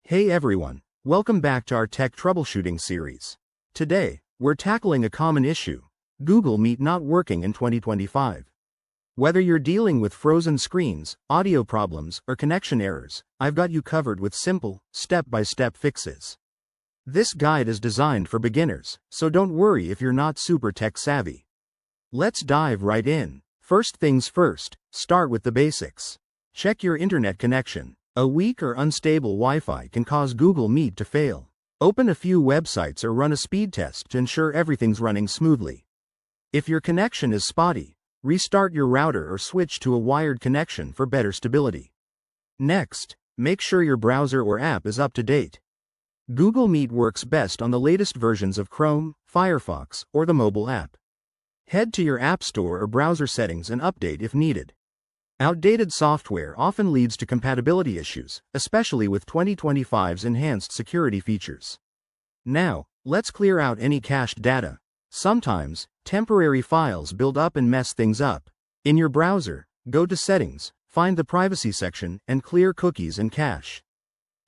Hey everyone, welcome back to our tech troubleshooting series. Today, we're tackling a common issue: Google Meet not working in 2025. Whether you're dealing with frozen screens, audio problems, or connection errors, I've got you covered with simple, step-by-step fixes. This guide is designed for beginners, so don't worry if you're not super tech savvy. Let's dive right in. First things first, start with the basics. Check your internet connection. A weak or unstable Wi-Fi can cause Google Meet to fail. Open a few websites or run a speed test to ensure everything's running smoothly. If your connection is spotty, restart your router or switch to a wired connection for better stability. Next, make sure your browser or app is up to date. Google Meet works best on the latest versions of Chrome, Firefox, or the mobile app. Head to your App Store or browser settings and update if needed. Outdated software often leads to compatibility issues, especially with 2025's enhanced security features. Now, let's clear out any cached data. Sometimes, temporary files build up and mess things up. In your browser, go to Settings, find the Privacy section, and clear cookies and cache.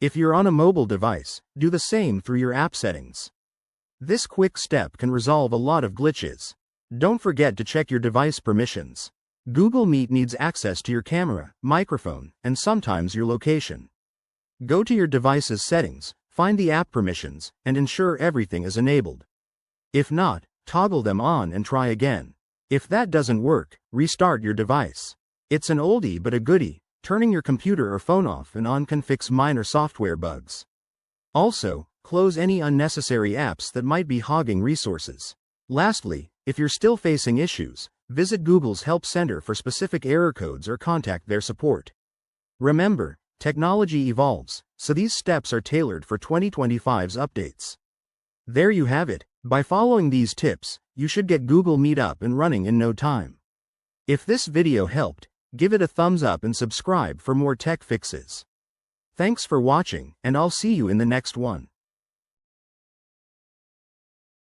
If you're on a mobile device, do the same through your app settings. This quick step can resolve a lot of glitches. Don't forget to check your device permissions. Google Meet needs access to your camera, microphone, and sometimes your location. Go to your device's settings, find the app permissions, and ensure everything is enabled. If not, toggle them on and try again. If that doesn't work, restart your device. It's an oldie but a goodie. Turning your computer or phone off and on can fix minor software bugs. Also, close any unnecessary apps that might be hogging resources. Lastly, if you're still facing issues, visit Google's Help Center for specific error codes or contact their support. Remember, technology evolves, so these steps are tailored for 2025's updates. There you have it. By following these tips, you should get Google Meet up and running in no time. If this video helped, give it a thumbs up and subscribe for more tech fixes. Thanks for watching, and I'll see you in the next one.